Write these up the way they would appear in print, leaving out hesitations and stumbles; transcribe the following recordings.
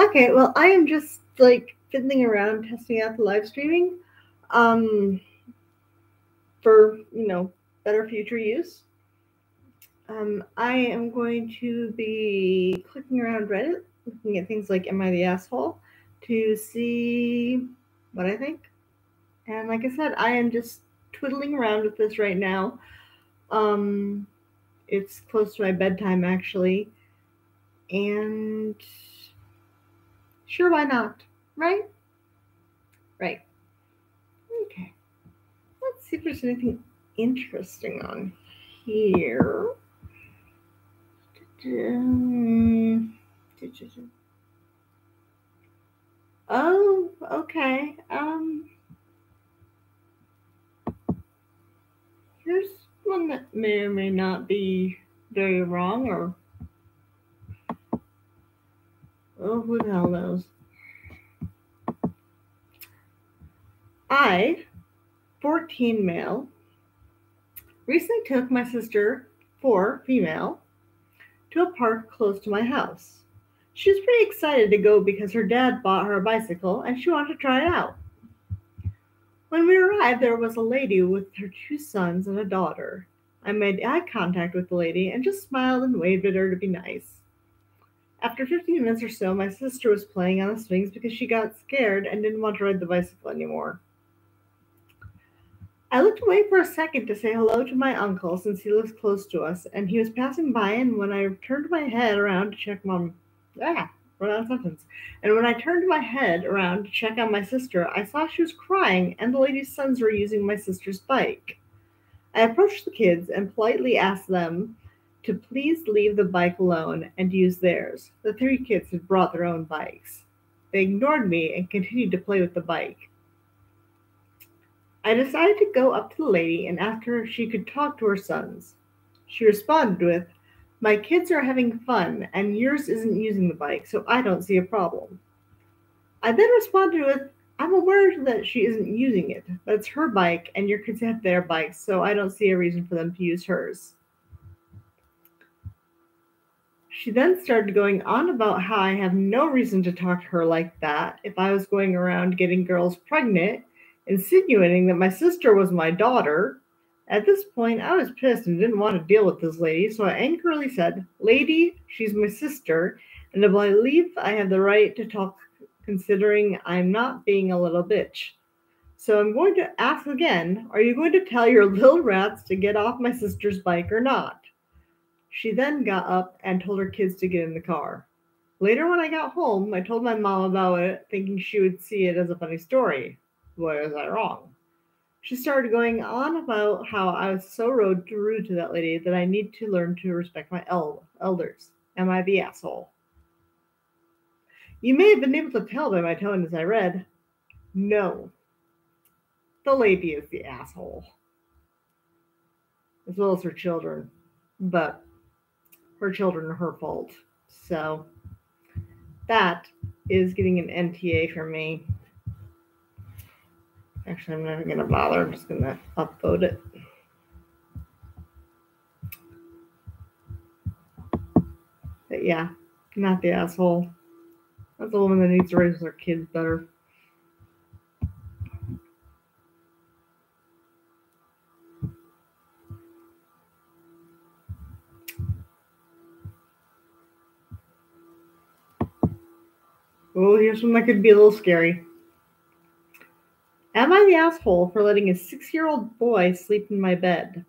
Okay, well, I am just like fiddling around testing out the live streaming for, better future use. I am going to be clicking around Reddit, looking at things like Am I the Asshole, to see what I think. And like I said, I am just twiddling around with this right now. It's close to my bedtime, actually. And sure, why not? Right? Right. Okay. Let's see if there's anything interesting on here. Oh, okay. Here's one that may or may not be very wrong, or who the hell knows? I, 14 male, recently took my sister, 4 female, to a park close to my house. She was pretty excited to go because her dad bought her a bicycle and she wanted to try it out. When we arrived, there was a lady with her 2 sons and a daughter. I made eye contact with the lady and just smiled and waved at her to be nice. After 15 minutes or so, my sister was playing on the swings because she got scared and didn't want to ride the bicycle anymore. I looked away for a second to say hello to my uncle since he lives close to us, and he was passing by, and when I turned my head around to check on my sister, I saw she was crying and the lady's sons were using my sister's bike. I approached the kids and politely asked them to please leave the bike alone and use theirs. The 3 kids had brought their own bikes. They ignored me and continued to play with the bike. I decided to go up to the lady and ask her if she could talk to her sons. She responded with, "My kids are having fun, and yours isn't using the bike, so I don't see a problem." I then responded with, "I'm aware that she isn't using it, but it's her bike, and your kids have their bikes, so I don't see a reason for them to use hers." She then started going on about how I have no reason to talk to her like that if I was going around getting girls pregnant, insinuating that my sister was my daughter. At this point, I was pissed and didn't want to deal with this lady, so I angrily said, "Lady, she's my sister, and I believe I have the right to talk considering I'm not being a little bitch. So I'm going to ask again, are you going to tell your little rats to get off my sister's bike or not?" She then got up and told her kids to get in the car. Later, when I got home, I told my mom about it, thinking she would see it as a funny story. Boy, was I wrong. She started going on about how I was so rude to that lady that I need to learn to respect my elders. Am I the asshole? You may have been able to tell by my tone as I read. No. The lady is the asshole. As well as her children. But her children are her fault. So that is getting an NTA for me. Actually, I'm not even going to bother. I'm just going to upvote it. But yeah, not the asshole. That's a woman that needs to raise her kids better. Oh, here's one that could be a little scary. Am I the asshole for letting a 6-year-old boy sleep in my bed?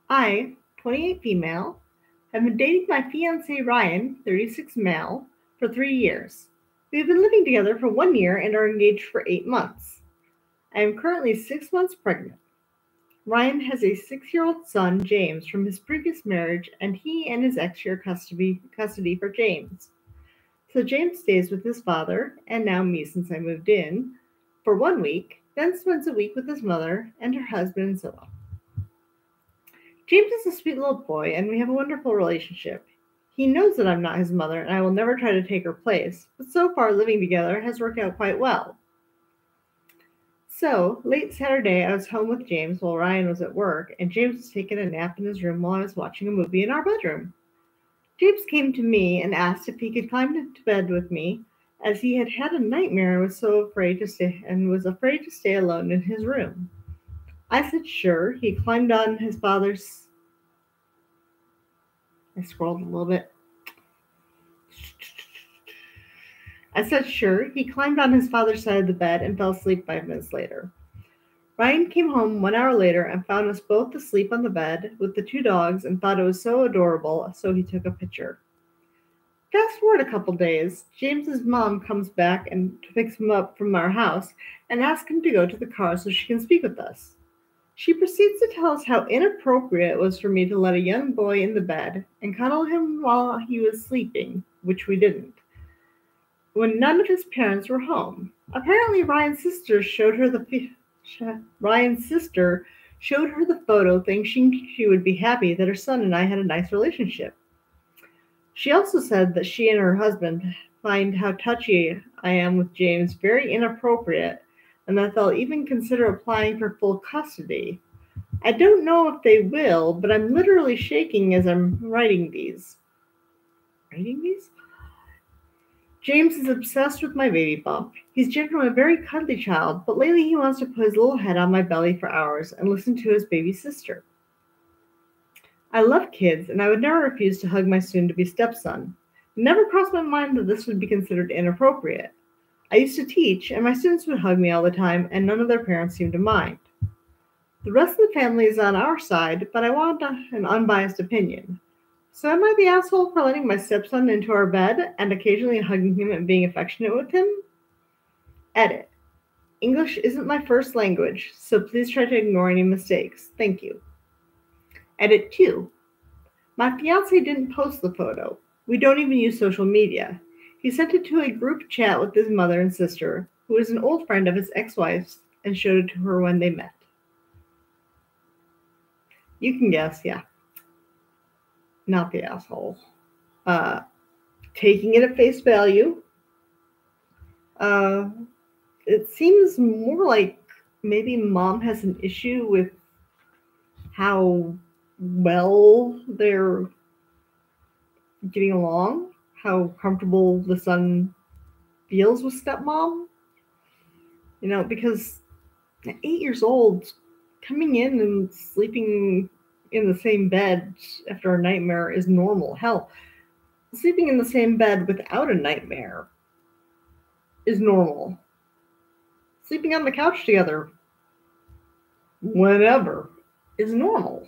I, 28 female, have been dating my fiancé Ryan, 36 male, for 3 years. We have been living together for 1 year and are engaged for 8 months. I am currently 6 months pregnant. Ryan has a 6-year-old son, James, from his previous marriage, and he and his ex share custody for James. So James stays with his father, and now me since I moved in, for 1 week, then spends a week with his mother and her husband and so on. James is a sweet little boy, and we have a wonderful relationship. He knows that I'm not his mother, and I will never try to take her place, but so far living together has worked out quite well. So, late Saturday, I was home with James while Ryan was at work, and James was taking a nap in his room while I was watching a movie in our bedroom. James came to me and asked if he could climb into bed with me, as he had had a nightmare and was afraid to stay alone in his room. I said sure. He climbed on his father's. I scrolled a little bit. I said sure. He climbed on his father's side of the bed and fell asleep 5 minutes later. Ryan came home 1 hour later and found us both asleep on the bed with the 2 dogs and thought it was so adorable, so he took a picture. Fast forward a couple days, James's mom comes back and picks him up from our house and asks him to go to the car so she can speak with us. She proceeds to tell us how inappropriate it was for me to let a young boy in the bed and cuddle him while he was sleeping, which we didn't, when none of his parents were home. Apparently, Ryan's sister showed her the photo, thinking she would be happy that her son and I had a nice relationship. She also said that she and her husband find how touchy I am with James very inappropriate and that they'll even consider applying for full custody. I don't know if they will, but I'm literally shaking as I'm writing these. James is obsessed with my baby bump. He's generally a very cuddly child, but lately he wants to put his little head on my belly for hours and listen to his baby sister. I love kids, and I would never refuse to hug my soon-to-be stepson. It never crossed my mind that this would be considered inappropriate. I used to teach, and my students would hug me all the time, and none of their parents seemed to mind. The rest of the family is on our side, but I want an unbiased opinion. So am I the asshole for letting my stepson into our bed and occasionally hugging him and being affectionate with him? Edit. English isn't my first language, so please try to ignore any mistakes. Thank you. Edit 2. My fiancé didn't post the photo. We don't even use social media. He sent it to a group chat with his mother and sister, who is an old friend of his ex-wife's, and showed it to her when they met. You can guess, yeah. Not the asshole. Taking it at face value. It seems more like maybe mom has an issue with how well they're getting along, how comfortable the son feels with stepmom. Because at 8 years old, coming in and sleeping in the same bed after a nightmare is normal. Hell, sleeping in the same bed without a nightmare is normal. Sleeping on the couch together, whenever, is normal.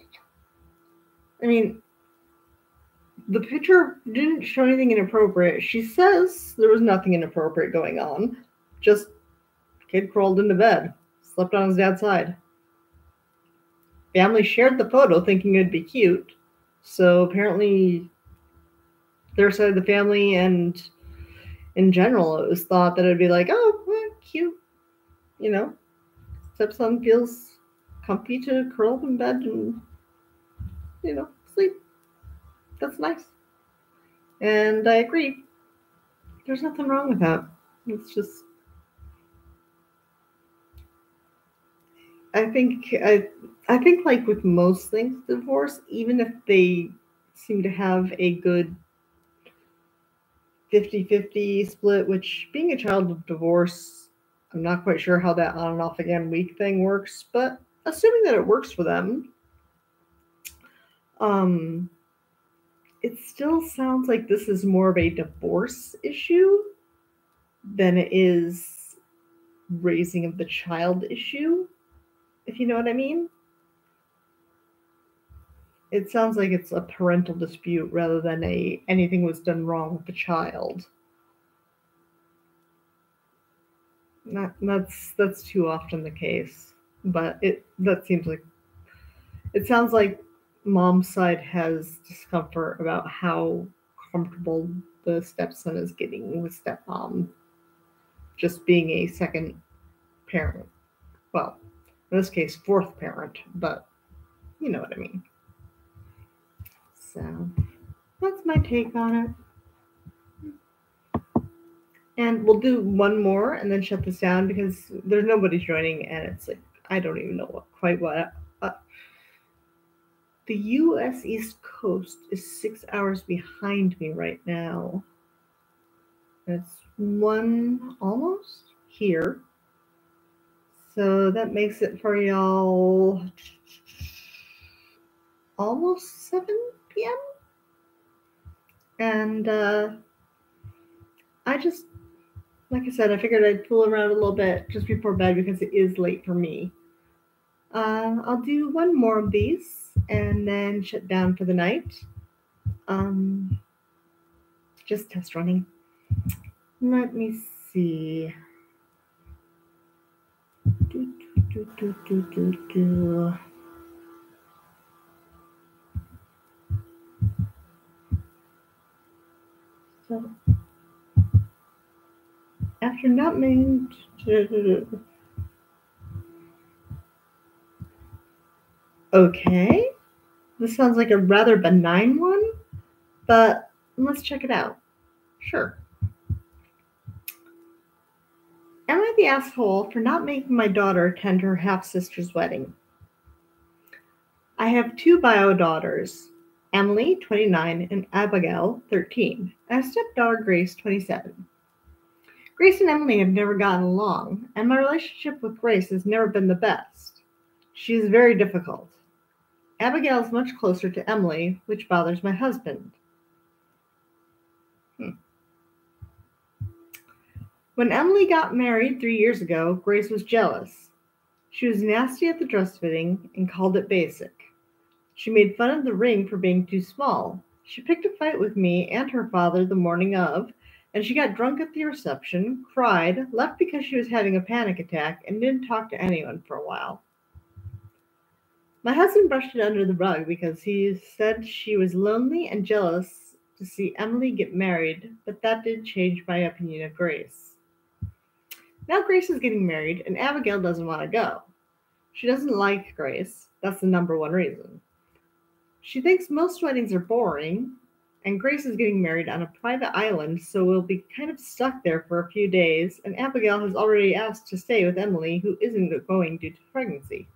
I mean, the picture didn't show anything inappropriate. She says there was nothing inappropriate going on. Just kid crawled into bed, slept on his dad's side. Family shared the photo thinking it'd be cute. So apparently their side of the family and in general, it was thought that it'd be like, oh, cute. Stepson feels comfy to curl up in bed and, sleep. That's nice. And I agree. There's nothing wrong with that. It's just, I think like with most things, divorce, even if they seem to have a good 50-50 split, which being a child of divorce, I'm not quite sure how that on and off again week thing works, but assuming that it works for them, it still sounds like this is more of a divorce issue than it is raising of the child issue, if you know what I mean. It sounds like it's a parental dispute rather than anything was done wrong with the child. That's too often the case, but it sounds like mom's side has discomfort about how comfortable the stepson is getting with stepmom just being a second parent. Well, in this case, fourth parent, but you know what I mean. So that's my take on it. And we'll do one more and then shut this down because there's nobody joining and it's like, I don't even know what The U.S. East Coast is 6 hours behind me right now. It's 1 almost here. So that makes it for y'all almost 7 p.m. And I just, like I said, I figured I'd fool around a little bit just before bed because it is late for me. I'll do 1 more of these and then shut down for the night. Just test running. Let me see. So, after not making... Okay. This sounds like a rather benign one, but let's check it out. Sure. Am I the asshole for not making my daughter attend her half-sister's wedding? I have 2 bio daughters, Emily, 29, and Abigail, 13, and a stepdaughter, Grace, 27. Grace and Emily have never gotten along, and my relationship with Grace has never been the best. She is very difficult. Abigail is much closer to Emily, which bothers my husband. When Emily got married 3 years ago, Grace was jealous. She was nasty at the dress fitting and called it basic. She made fun of the ring for being too small. She picked a fight with me and her father the morning of, and she got drunk at the reception, cried, left because she was having a panic attack, and didn't talk to anyone for a while. My husband brushed it under the rug because he said she was lonely and jealous to see Emily get married, but that did change my opinion of Grace. Now Grace is getting married, and Abigail doesn't want to go. She doesn't like Grace. That's the number 1 reason. She thinks most weddings are boring, and Grace is getting married on a private island, so we'll be kind of stuck there for a few days, and Abigail has already asked to stay with Emily, who isn't going due to pregnancy.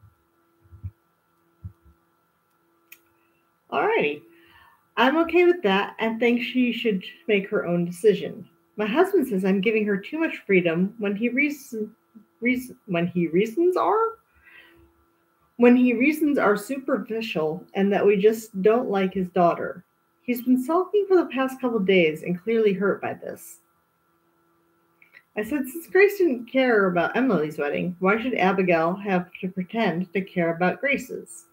Alrighty. I'm okay with that and think she should make her own decision. My husband says I'm giving her too much freedom when he reasons are superficial and that we just don't like his daughter. He's been sulking for the past couple days and clearly hurt by this. I said since Grace didn't care about Emily's wedding, why should Abigail have to pretend to care about Grace's?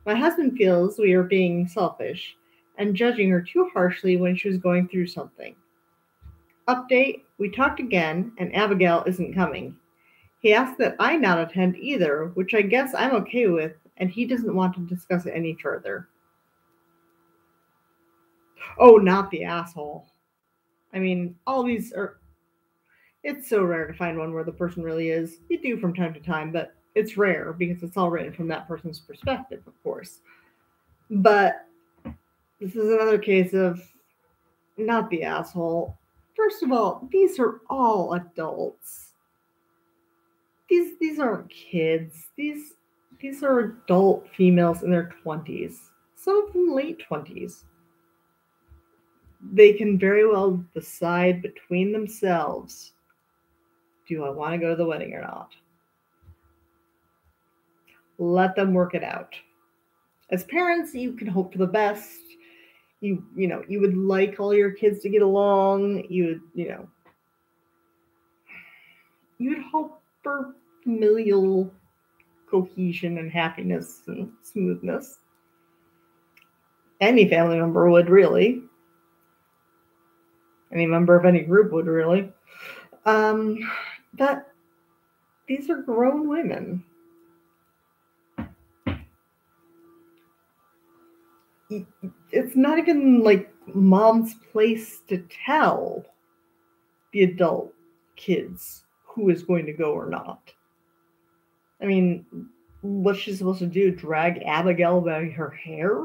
My husband feels we are being selfish and judging her too harshly when she was going through something. Update, we talked again, and Abigail isn't coming. He asked that I not attend either, which I guess I'm okay with, and he doesn't want to discuss it any further. Oh, not the asshole. I mean, all these are... It's so rare to find one where the person really is. You do from time to time, but it's rare because it's all written from that person's perspective, of course. But this is another case of not the asshole. First of all, these are all adults. These aren't kids. These are adult females in their 20s. Some of them late 20s. They can very well decide between themselves, do I want to go to the wedding or not? Let them work it out. As parents, you can hope for the best. You would like all your kids to get along. You would hope for familial cohesion and happiness and smoothness. Any family member would, really. Any member of any group would, really. But these are grown women. It's not even like mom's place to tell the adult kids who is going to go or not. I mean, what's she supposed to do? Drag Abigail by her hair?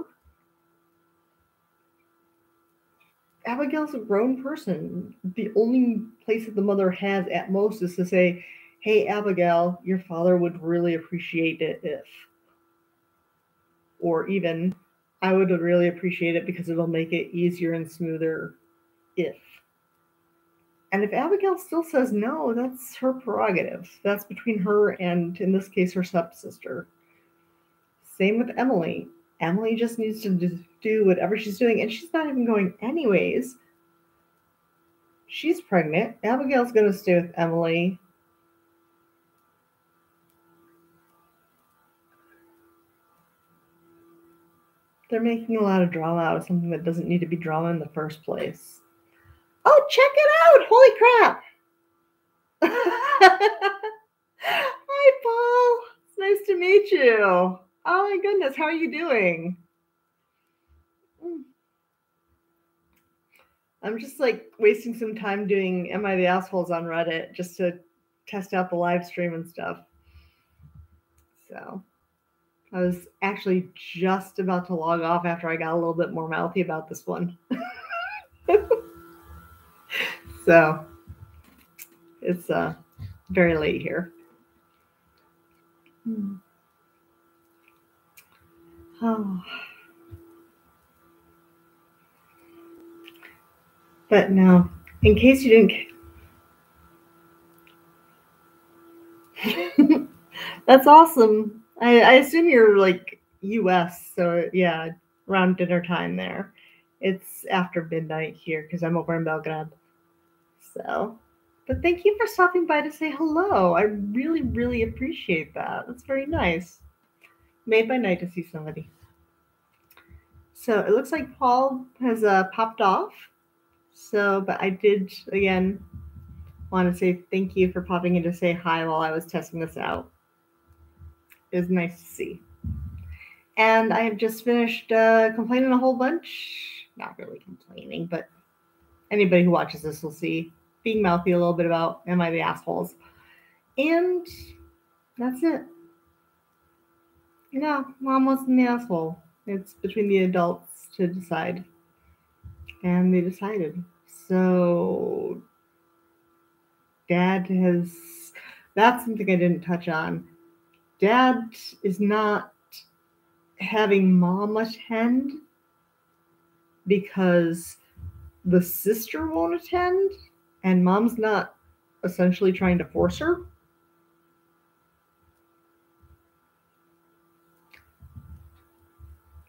Abigail's a grown person. The only place that the mother has at most is to say, hey, Abigail, your father would really appreciate it if. Or even, I would really appreciate it because it'll make it easier and smoother if. And if Abigail still says no, that's her prerogative. That's between her and, in this case, her stepsister. Same with Emily. Emily just needs to do whatever she's doing, and she's not even going anyways. She's pregnant. Abigail's going to stay with Emily. They're making a lot of drama out of something that doesn't need to be drama in the first place. Oh, check it out! Holy crap! Hi, Paul. It's nice to meet you. Oh my goodness, how are you doing? I'm just like wasting some time doing Am I the Assholes on Reddit just to test out the live stream and stuff. So I was actually just about to log off after I got a little bit more mouthy about this one. So it's very late here. Oh. But no, in case you didn't... That's awesome. I assume you're like US, so yeah, around dinner time there. It's after midnight here because I'm over in Belgrade. So, but thank you for stopping by to say hello. I really, really appreciate that. That's very nice. Made my night to see somebody. So it looks like Paul has popped off. So, but I did, again, want to say thank you for popping in to say hi while I was testing this out. It was nice to see. And I have just finished complaining a whole bunch. Not really complaining, but anybody who watches this will see. Being mouthy a little bit about Am I the Assholes? And that's it. No, Mom wasn't the asshole. It's between the adults to decide. And they decided. So Dad has... That's something I didn't touch on. Dad is not having Mom attend because the sister won't attend and Mom's not essentially trying to force her.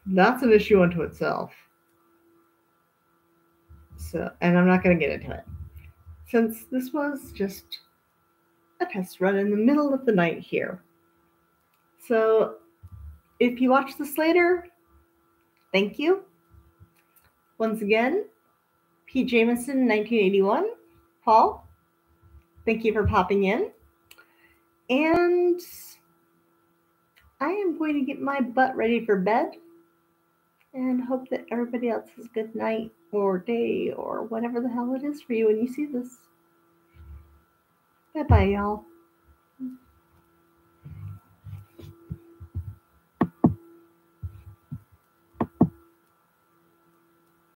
That's an issue unto itself. So, and I'm not going to get into it since this was just a test run in the middle of the night here. So if you watch this later, thank you. Once again, Pete Jameson, 1981. Paul, thank you for popping in. And I am going to get my butt ready for bed and hope that everybody else has a good night or day or whatever the hell it is for you when you see this. Bye-bye, y'all.